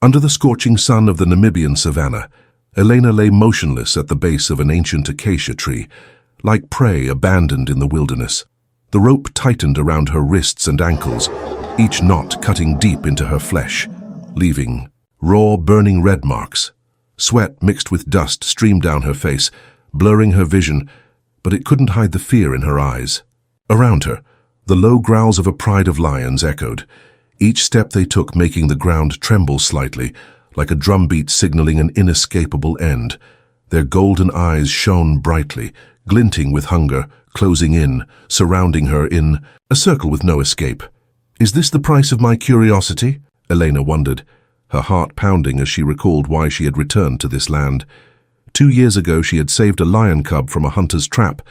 Under the scorching sun of the Namibian savanna, Elena lay motionless at the base of an ancient acacia tree, like prey abandoned in the wilderness. The rope tightened around her wrists and ankles, each knot cutting deep into her flesh, leaving raw, burning red marks. Sweat mixed with dust streamed down her face, blurring her vision, but it couldn't hide the fear in her eyes. Around her, the low growls of a pride of lions echoed, each step they took making the ground tremble slightly, like a drumbeat signaling an inescapable end. Their golden eyes shone brightly, glinting with hunger, closing in, surrounding her in a circle with no escape. "Is this the price of my curiosity?" Elena wondered, her heart pounding as she recalled why she had returned to this land. 2 years ago she had saved a lion cub from a hunter's trap,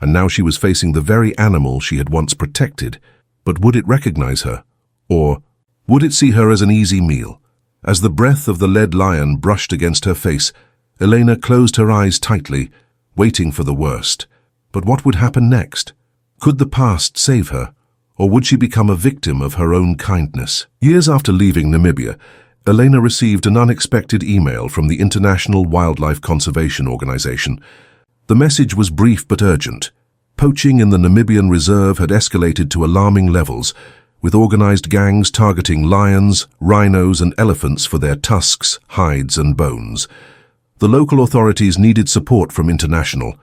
and now she was facing the very animal she had once protected. But would it recognize her? Or would it see her as an easy meal? As the breath of the lead lion brushed against her face, Elena closed her eyes tightly, waiting for the worst. But what would happen next? Could the past save her, or would she become a victim of her own kindness? Years after leaving Namibia, Elena received an unexpected email from the International Wildlife Conservation Organization. The message was brief but urgent. Poaching in the Namibian reserve had escalated to alarming levels, with organized gangs targeting lions, rhinos, and elephants for their tusks, hides, and bones. The local authorities needed support from international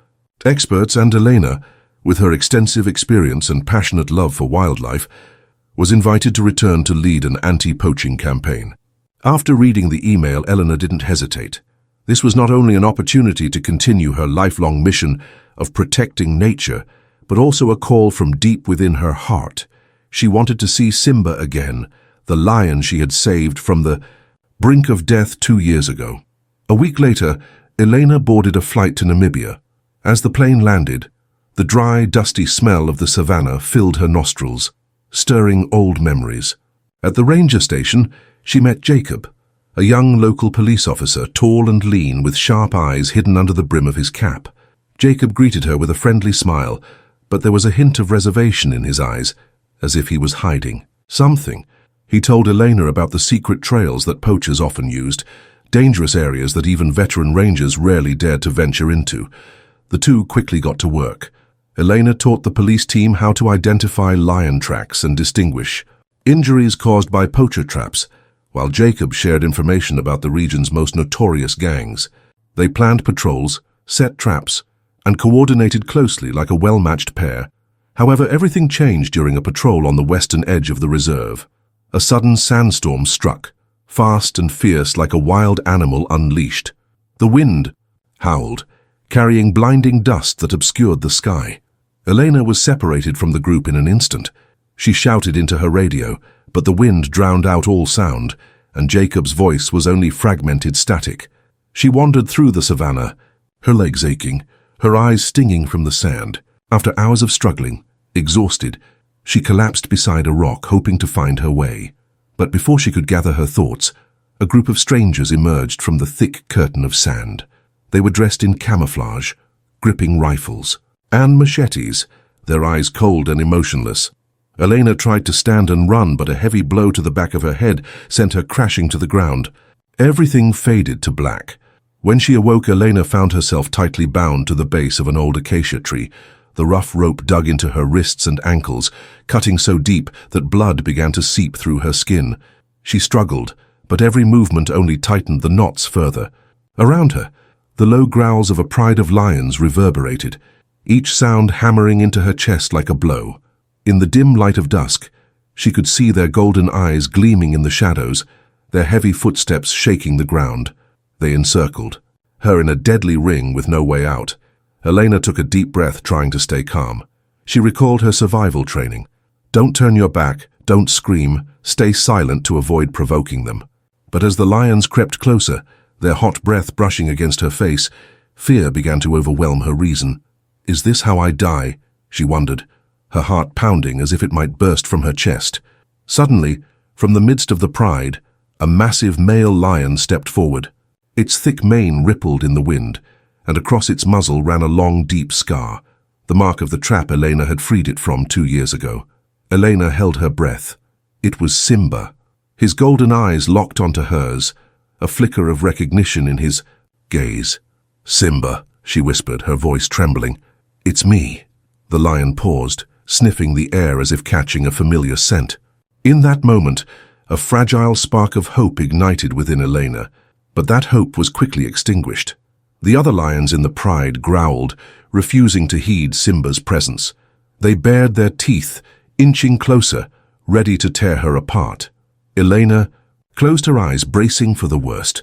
experts, and Elena, with her extensive experience and passionate love for wildlife, was invited to return to lead an anti-poaching campaign. After reading the email, Elena didn't hesitate. This was not only an opportunity to continue her lifelong mission of protecting nature, but also a call from deep within her heart. She wanted to see Simba again, the lion she had saved from the brink of death 2 years ago. A week later, Elena boarded a flight to Namibia. As the plane landed, the dry, dusty smell of the savannah filled her nostrils, stirring old memories. At the ranger station, she met Jacob, a young local police officer, tall and lean, with sharp eyes hidden under the brim of his cap. Jacob greeted her with a friendly smile, but there was a hint of reservation in his eyes, as if he was hiding something. He told Elena about the secret trails that poachers often used, dangerous areas that even veteran rangers rarely dared to venture into. The two quickly got to work. Elena taught the police team how to identify lion tracks and distinguish injuries caused by poacher traps, while Jacob shared information about the region's most notorious gangs. They planned patrols, set traps, and coordinated closely like a well-matched pair. However, everything changed during a patrol on the western edge of the reserve. A sudden sandstorm struck, fast and fierce like a wild animal unleashed. The wind howled, carrying blinding dust that obscured the sky. Elena was separated from the group in an instant. She shouted into her radio, but the wind drowned out all sound, and Jacob's voice was only fragmented static. She wandered through the savannah, her legs aching, her eyes stinging from the sand. After hours of struggling, exhausted, she collapsed beside a rock, hoping to find her way. But before she could gather her thoughts, a group of strangers emerged from the thick curtain of sand. They were dressed in camouflage, gripping rifles and machetes, their eyes cold and emotionless. Elena tried to stand and run, but a heavy blow to the back of her head sent her crashing to the ground. Everything faded to black. When she awoke, Elena found herself tightly bound to the base of an old acacia tree. The rough rope dug into her wrists and ankles, cutting so deep that blood began to seep through her skin. She struggled, but every movement only tightened the knots further. Around her, the low growls of a pride of lions reverberated, each sound hammering into her chest like a blow. In the dim light of dusk, she could see their golden eyes gleaming in the shadows, their heavy footsteps shaking the ground. They encircled her in a deadly ring with no way out. Elena took a deep breath, trying to stay calm. She recalled her survival training. Don't turn your back, don't scream, stay silent to avoid provoking them. But as the lions crept closer, their hot breath brushing against her face, fear began to overwhelm her reason. Is this how I die? She wondered, her heart pounding as if it might burst from her chest. Suddenly, from the midst of the pride, a massive male lion stepped forward. Its thick mane rippled in the wind, and across its muzzle ran a long, deep scar, the mark of the trap Elena had freed it from 2 years ago. Elena held her breath. It was Simba. His golden eyes locked onto hers, a flicker of recognition in his gaze. "Simba," she whispered, her voice trembling. "It's me." The lion paused, sniffing the air as if catching a familiar scent. In that moment, a fragile spark of hope ignited within Elena, but that hope was quickly extinguished. The other lions in the pride growled, refusing to heed Simba's presence. They bared their teeth, inching closer, ready to tear her apart. Elena closed her eyes, bracing for the worst.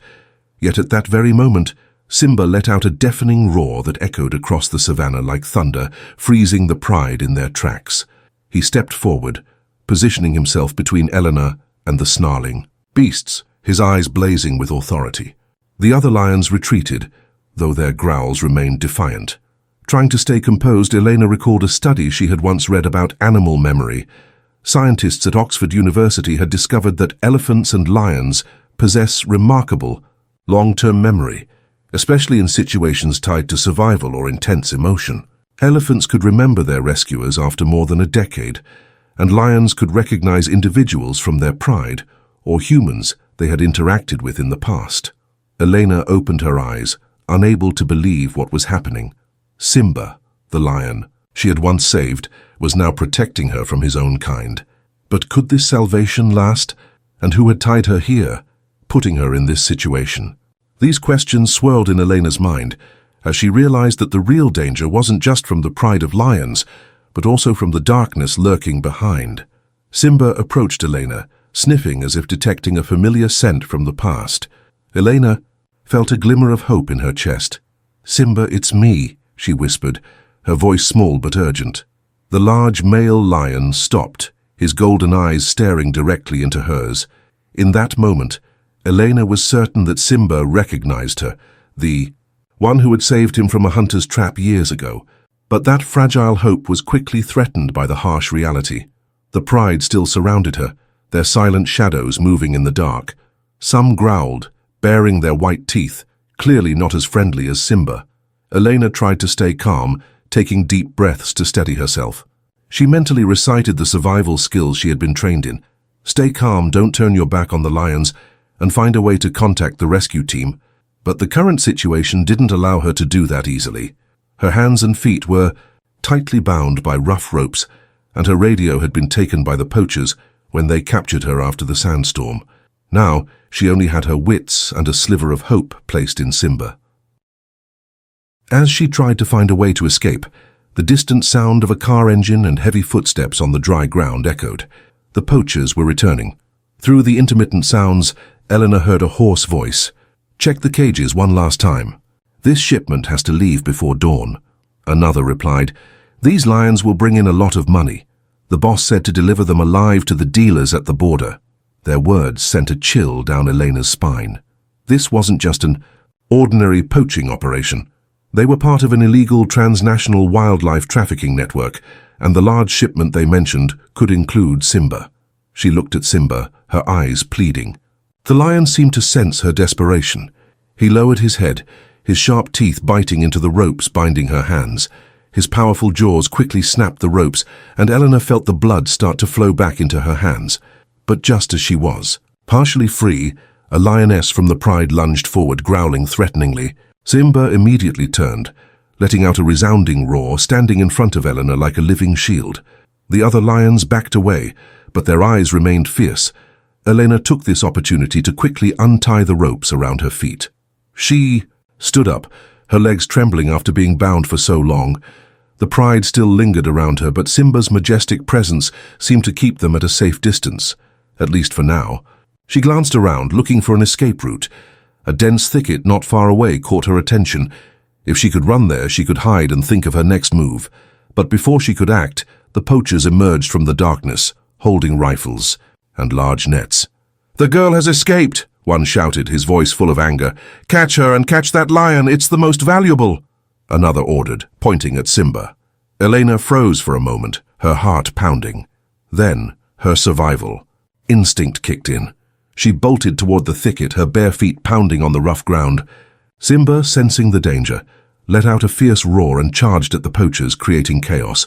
Yet at that very moment, Simba let out a deafening roar that echoed across the savannah like thunder, freezing the pride in their tracks. He stepped forward, positioning himself between Elena and the snarling beasts, his eyes blazing with authority. The other lions retreated, though their growls remained defiant. Trying to stay composed, Elena recalled a study she had once read about animal memory. Scientists at Oxford University had discovered that elephants and lions possess remarkable long-term memory, especially in situations tied to survival or intense emotion. Elephants could remember their rescuers after more than a decade, and lions could recognize individuals from their pride or humans they had interacted with in the past. Elena opened her eyes, unable to believe what was happening. Simba, the lion she had once saved, was now protecting her from his own kind. But could this salvation last? And who had tied her here, putting her in this situation? These questions swirled in Elena's mind as she realized that the real danger wasn't just from the pride of lions, but also from the darkness lurking behind. Simba approached Elena, sniffing as if detecting a familiar scent from the past. Elena felt a glimmer of hope in her chest. "Simba, it's me," she whispered, her voice small but urgent. The large male lion stopped, his golden eyes staring directly into hers. In that moment, Elena was certain that Simba recognized her, the one who had saved him from a hunter's trap years ago. But that fragile hope was quickly threatened by the harsh reality. The pride still surrounded her, their silent shadows moving in the dark. Some growled, baring their white teeth, clearly not as friendly as Simba. Elena tried to stay calm, taking deep breaths to steady herself. She mentally recited the survival skills she had been trained in. Stay calm, don't turn your back on the lions, and find a way to contact the rescue team. But the current situation didn't allow her to do that easily. Her hands and feet were tightly bound by rough ropes, and her radio had been taken by the poachers when they captured her after the sandstorm. Now, she only had her wits and a sliver of hope placed in Simba. As she tried to find a way to escape, the distant sound of a car engine and heavy footsteps on the dry ground echoed. The poachers were returning. Through the intermittent sounds, Elena heard a hoarse voice. "Check the cages one last time. This shipment has to leave before dawn." Another replied, "These lions will bring in a lot of money. The boss said to deliver them alive to the dealers at the border." Their words sent a chill down Elena's spine. This wasn't just an ordinary poaching operation. They were part of an illegal transnational wildlife trafficking network, and the large shipment they mentioned could include Simba. She looked at Simba, her eyes pleading. The lion seemed to sense her desperation. He lowered his head, his sharp teeth biting into the ropes binding her hands. His powerful jaws quickly snapped the ropes, and Elena felt the blood start to flow back into her hands. But just as she was, partially free, a lioness from the pride lunged forward, growling threateningly. Simba immediately turned, letting out a resounding roar, standing in front of Elena like a living shield. The other lions backed away, but their eyes remained fierce. Elena took this opportunity to quickly untie the ropes around her feet. She stood up, her legs trembling after being bound for so long. The pride still lingered around her, but Simba's majestic presence seemed to keep them at a safe distance, at least for now. She glanced around, looking for an escape route. A dense thicket not far away caught her attention. If she could run there, she could hide and think of her next move. But before she could act, the poachers emerged from the darkness, holding rifles and large nets. "The girl has escaped!" one shouted, his voice full of anger. "Catch her and catch that lion, it's the most valuable!" Another ordered, pointing at Simba. Elena froze for a moment, her heart pounding. Then, her survival instinct kicked in. She bolted toward the thicket, her bare feet pounding on the rough ground. Simba, sensing the danger, let out a fierce roar and charged at the poachers, creating chaos.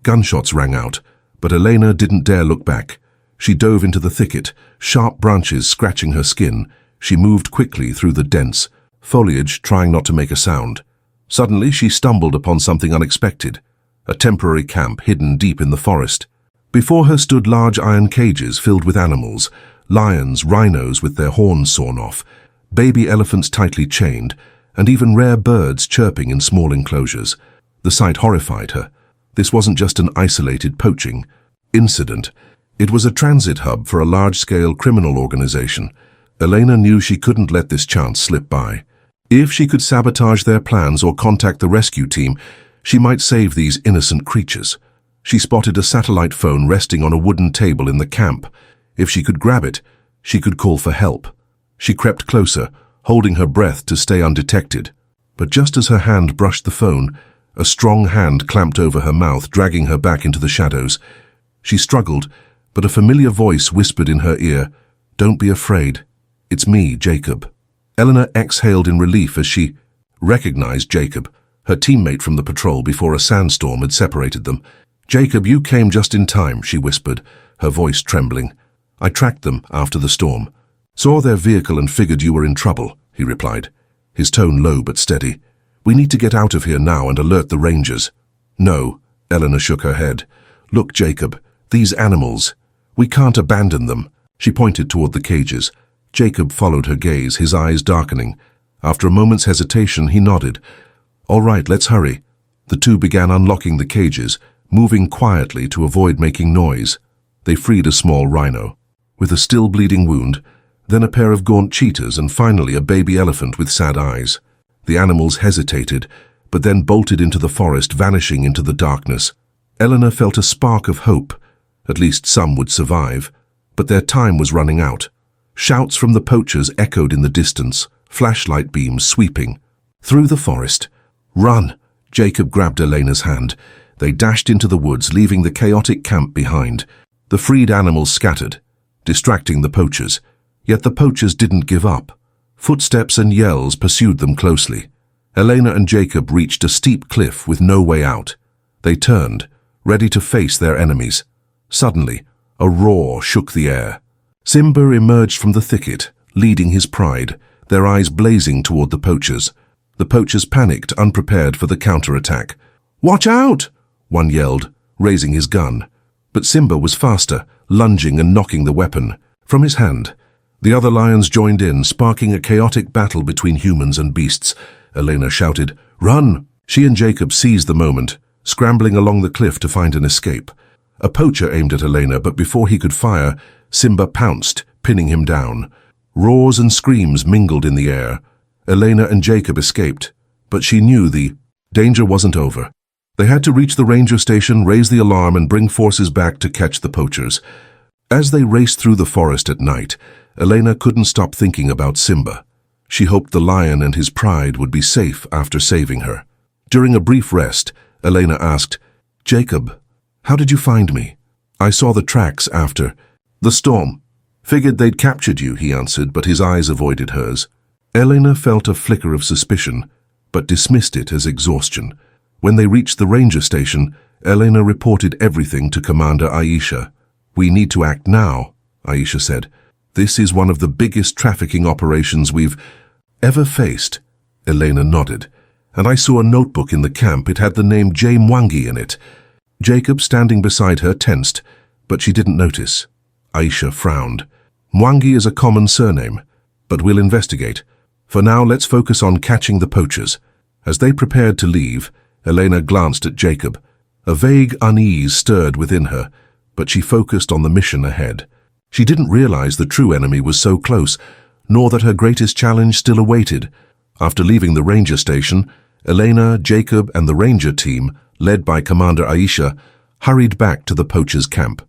Gunshots rang out, but Elena didn't dare look back. She dove into the thicket, sharp branches scratching her skin. She moved quickly through the dense foliage, trying not to make a sound. Suddenly, she stumbled upon something unexpected, a temporary camp hidden deep in the forest. Before her stood large iron cages filled with animals, lions, rhinos with their horns sawn off, baby elephants tightly chained, and even rare birds chirping in small enclosures. The sight horrified her. This wasn't just an isolated poaching incident. It was a transit hub for a large-scale criminal organization. Elena knew she couldn't let this chance slip by. If she could sabotage their plans or contact the rescue team, she might save these innocent creatures. She spotted a satellite phone resting on a wooden table in the camp. If she could grab it, she could call for help. She crept closer, holding her breath to stay undetected. But just as her hand brushed the phone, a strong hand clamped over her mouth, dragging her back into the shadows. She struggled, but a familiar voice whispered in her ear, "Don't be afraid. It's me, Jacob." Eleanor exhaled in relief as she recognized Jacob, her teammate from the patrol before a sandstorm had separated them. "Jacob, you came just in time," she whispered, her voice trembling. "I tracked them after the storm. Saw their vehicle and figured you were in trouble," he replied, his tone low but steady. "We need to get out of here now and alert the rangers." "No," Eleanor shook her head. "Look, Jacob, these animals. We can't abandon them." She pointed toward the cages. Jacob followed her gaze, his eyes darkening. After a moment's hesitation, he nodded. "All right, let's hurry." The two began unlocking the cages, moving quietly to avoid making noise. They freed a small rhino, with a still bleeding wound, then a pair of gaunt cheetahs, and finally a baby elephant with sad eyes. The animals hesitated, but then bolted into the forest, vanishing into the darkness. Eleanor felt a spark of hope. At least some would survive. But their time was running out. Shouts from the poachers echoed in the distance, flashlight beams sweeping through the forest. "Run!" Jacob grabbed Elena's hand. They dashed into the woods, leaving the chaotic camp behind. The freed animals scattered, distracting the poachers. Yet the poachers didn't give up. Footsteps and yells pursued them closely. Elena and Jacob reached a steep cliff with no way out. They turned, ready to face their enemies. Suddenly, a roar shook the air. Simba emerged from the thicket, leading his pride, their eyes blazing toward the poachers. The poachers panicked, unprepared for the counterattack. "Watch out!" one yelled, raising his gun. But Simba was faster, lunging and knocking the weapon from his hand. The other lions joined in, sparking a chaotic battle between humans and beasts. Elena shouted, "Run!" She and Jacob seized the moment, scrambling along the cliff to find an escape. A poacher aimed at Elena, but before he could fire, Simba pounced, pinning him down. Roars and screams mingled in the air. Elena and Jacob escaped, but she knew the danger wasn't over. They had to reach the ranger station, raise the alarm, and bring forces back to catch the poachers. As they raced through the forest at night, Elena couldn't stop thinking about Simba. She hoped the lion and his pride would be safe after saving her. During a brief rest, Elena asked, "Jacob, how did you find me?" "I saw the tracks after the storm. Figured they'd captured you," he answered, but his eyes avoided hers. Elena felt a flicker of suspicion, but dismissed it as exhaustion. When they reached the ranger station, Elena reported everything to Commander Aisha. "We need to act now," Aisha said. "This is one of the biggest trafficking operations we've ever faced." Elena nodded. "And I saw a notebook in the camp. It had the name J. Mwangi in it." Jacob, standing beside her, tensed, but she didn't notice. Aisha frowned. "Mwangi is a common surname, but we'll investigate. For now, let's focus on catching the poachers." As they prepared to leave, Elena glanced at Jacob. A vague unease stirred within her, but she focused on the mission ahead. She didn't realize the true enemy was so close, nor that her greatest challenge still awaited. After leaving the ranger station, Elena, Jacob, and the ranger team, led by Commander Aisha, hurried back to the poachers' camp.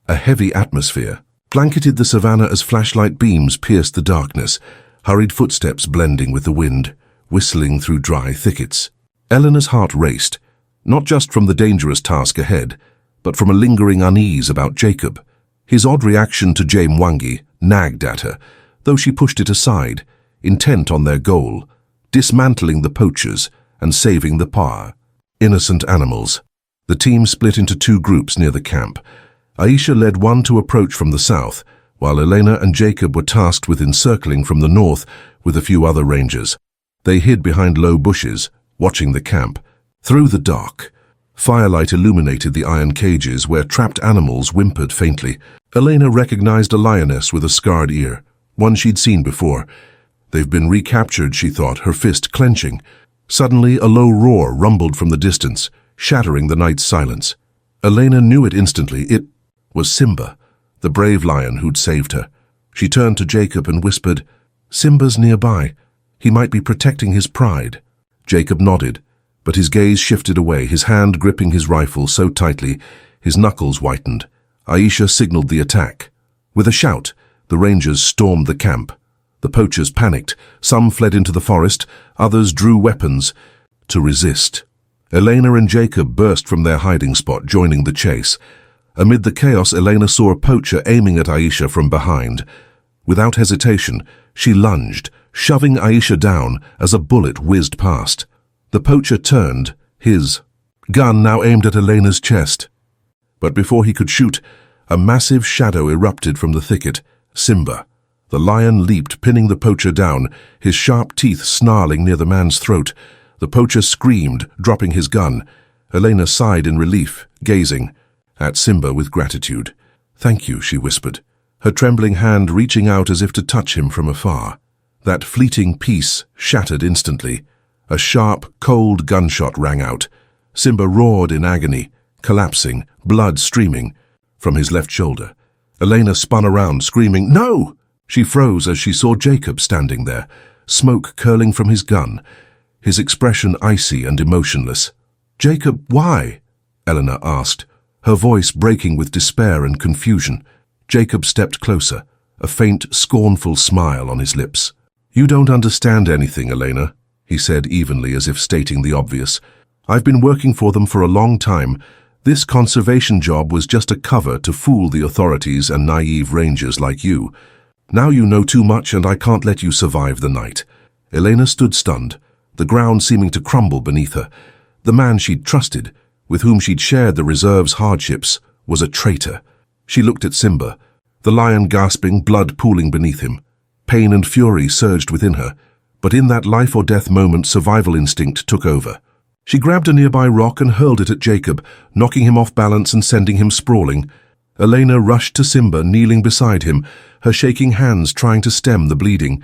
A heavy atmosphere blanketed the savannah as flashlight beams pierced the darkness, hurried footsteps blending with the wind, whistling through dry thickets. Eleanor's heart raced, not just from the dangerous task ahead, but from a lingering unease about Jacob. His odd reaction to J. Mwangi nagged at her, though she pushed it aside, intent on their goal, dismantling the poachers and saving the innocent animals. The team split into two groups near the camp. Aisha led one to approach from the south, while Elena and Jacob were tasked with encircling from the north with a few other rangers. They hid behind low bushes, watching the camp. Through the dark, firelight illuminated the iron cages where trapped animals whimpered faintly. Elena recognized a lioness with a scarred ear, one she'd seen before. They've been recaptured, she thought, her fist clenching. Suddenly, a low roar rumbled from the distance, shattering the night's silence. Elena knew it instantly. It was Simba, the brave lion who'd saved her. She turned to Jacob and whispered, "Simba's nearby. He might be protecting his pride." Jacob nodded, but his gaze shifted away, his hand gripping his rifle so tightly, his knuckles whitened. Aisha signaled the attack. With a shout, the rangers stormed the camp. The poachers panicked. Some fled into the forest, others drew weapons to resist. Elena and Jacob burst from their hiding spot, joining the chase. Amid the chaos, Elena saw a poacher aiming at Aisha from behind. Without hesitation, she lunged, shoving Aisha down as a bullet whizzed past. The poacher turned, his gun now aimed at Elena's chest. But before he could shoot, a massive shadow erupted from the thicket. Simba. The lion leaped, pinning the poacher down, his sharp teeth snarling near the man's throat. The poacher screamed, dropping his gun. Elena sighed in relief, gazing at Simba with gratitude. "Thank you," she whispered, her trembling hand reaching out as if to touch him from afar. That fleeting peace shattered instantly. A sharp, cold gunshot rang out. Simba roared in agony, collapsing, blood streaming from his left shoulder. Elena spun around, screaming, "No!" She froze as she saw Jacob standing there, smoke curling from his gun, his expression icy and emotionless. "Jacob, why?" Elena asked, her voice breaking with despair and confusion. Jacob stepped closer, a faint, scornful smile on his lips. "You don't understand anything, Elena," he said evenly as if stating the obvious. "I've been working for them for a long time. This conservation job was just a cover to fool the authorities and naive rangers like you. Now you know too much and I can't let you survive the night." Elena stood stunned, the ground seeming to crumble beneath her. The man she'd trusted, with whom she'd shared the reserve's hardships, was a traitor. She looked at Simba, the lion gasping, blood pooling beneath him. Pain and fury surged within her, but in that life-or-death moment survival instinct took over. She grabbed a nearby rock and hurled it at Jacob, knocking him off balance and sending him sprawling. Elena rushed to Simba, kneeling beside him, her shaking hands trying to stem the bleeding.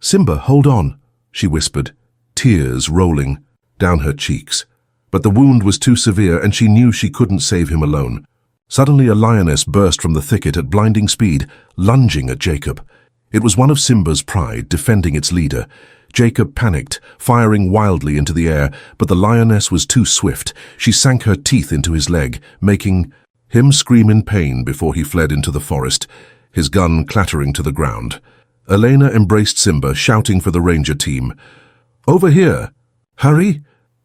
"Simba, hold on," she whispered, tears rolling down her cheeks. But the wound was too severe and she knew she couldn't save him alone. Suddenly a lioness burst from the thicket at blinding speed, lunging at Jacob. It was one of Simba's pride, defending its leader. Jacob panicked, firing wildly into the air, but the lioness was too swift. She sank her teeth into his leg, making him scream in pain before he fled into the forest, his gun clattering to the ground. Elena embraced Simba, shouting for the ranger team. "Over here! Hurry!"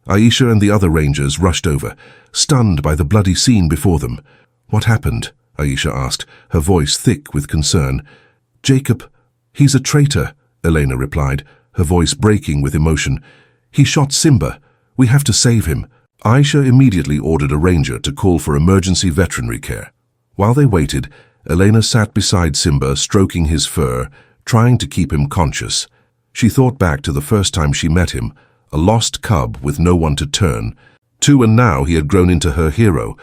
Aisha and the other rangers rushed over, stunned by the bloody scene before them. "What happened?" Aisha asked, her voice thick with concern. "Jacob, he's a traitor," Elena replied, her voice breaking with emotion. "He shot Simba. We have to save him." Aisha immediately ordered a ranger to call for emergency veterinary care. While they waited, Elena sat beside Simba, stroking his fur, trying to keep him conscious. She thought back to the first time she met him, a lost cub with no one to turn to, and now he had grown into her hero.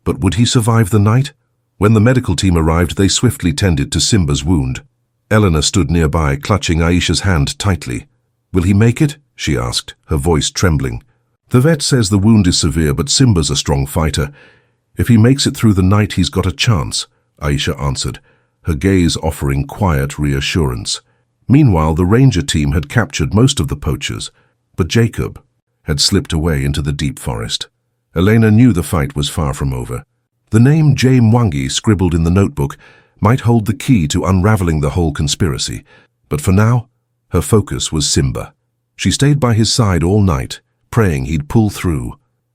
But would he survive the night? When the medical team arrived, they swiftly tended to Simba's wound. Elena stood nearby, clutching Aisha's hand tightly. "Will he make it?" she asked, her voice trembling. "The vet says the wound is severe, but Simba's a strong fighter. If he makes it through the night, he's got a chance," Aisha answered, her gaze offering quiet reassurance. Meanwhile, the ranger team had captured most of the poachers, but Jacob had slipped away into the deep forest. Elena knew the fight was far from over. The name J. Mwangi scribbled in the notebook might hold the key to unraveling the whole conspiracy, but for now, her focus was Simba. She stayed by his side all night, praying he'd pull through.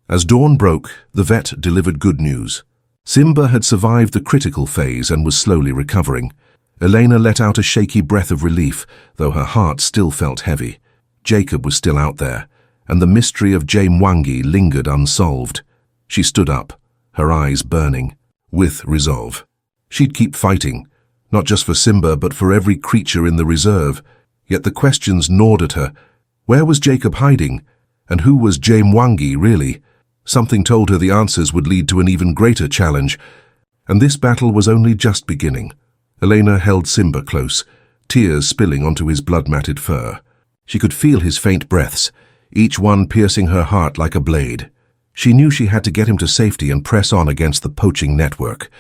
As dawn broke, the vet delivered good news. Simba had survived the critical phase and was slowly recovering. Elena let out a shaky breath of relief, though her heart still felt heavy. Jacob was still out there, and the mystery of J. Mwangi lingered unsolved. She stood up, her eyes burning. with resolve. She'd keep fighting, not just for Simba but for every creature in the reserve. Yet the questions gnawed at her. Where was Jacob hiding? And who was Mwangi really? Something told her the answers would lead to an even greater challenge. And this battle was only just beginning. Elena held Simba close, tears spilling onto his blood-matted fur. She could feel his faint breaths, each one piercing her heart like a blade. She knew she had to get him to safety and press on against the poaching network.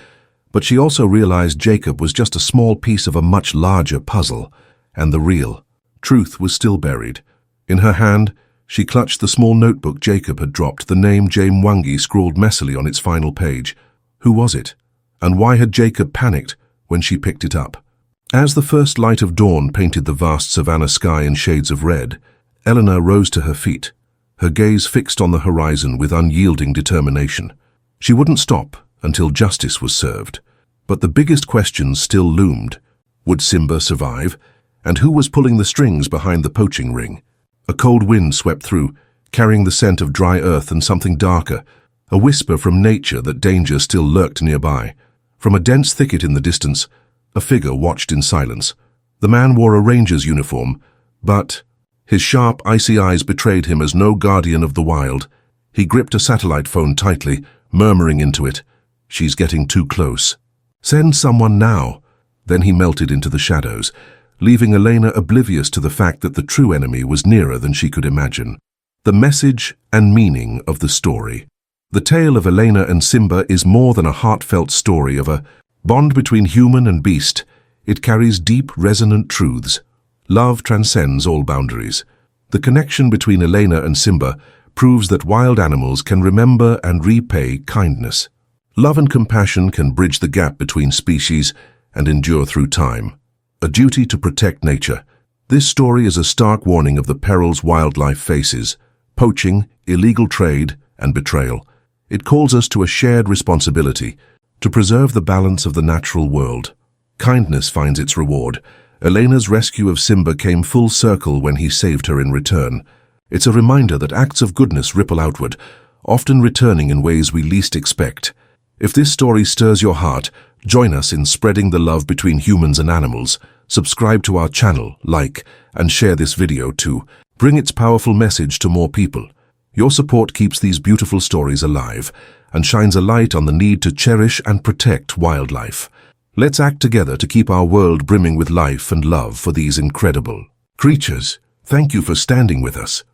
But she also realized Jacob was just a small piece of a much larger puzzle, and the real truth was still buried. In her hand, she clutched the small notebook Jacob had dropped, the name Mwangi scrawled messily on its final page. Who was it? And why had Jacob panicked when she picked it up? As the first light of dawn painted the vast savanna sky in shades of red, Eleanor rose to her feet, her gaze fixed on the horizon with unyielding determination. She wouldn't stop until justice was served. But the biggest questions still loomed. Would Simba survive? And who was pulling the strings behind the poaching ring? A cold wind swept through, carrying the scent of dry earth and something darker, a whisper from nature that danger still lurked nearby. From a dense thicket in the distance, a figure watched in silence. The man wore a ranger's uniform, but his sharp, icy eyes betrayed him as no guardian of the wild. He gripped a satellite phone tightly, murmuring into it, "She's getting too close. Send someone now." Then he melted into the shadows, leaving Elena oblivious to the fact that the true enemy was nearer than she could imagine. The message and meaning of the story. The tale of Elena and Simba is more than a heartfelt story of a bond between human and beast. It carries deep, resonant truths. Love transcends all boundaries. The connection between Elena and Simba proves that wild animals can remember and repay kindness. Love and compassion can bridge the gap between species and endure through time. A duty to protect nature. This story is a stark warning of the perils wildlife faces: poaching, illegal trade, and betrayal. It calls us to a shared responsibility to preserve the balance of the natural world. Kindness finds its reward. Elena's rescue of Simba came full circle when he saved her in return. It's a reminder that acts of goodness ripple outward, often returning in ways we least expect. If this story stirs your heart, join us in spreading the love between humans and animals. Subscribe to our channel, like, and share this video to bring its powerful message to more people. Your support keeps these beautiful stories alive and shines a light on the need to cherish and protect wildlife. Let's act together to keep our world brimming with life and love for these incredible creatures. Thank you for standing with us.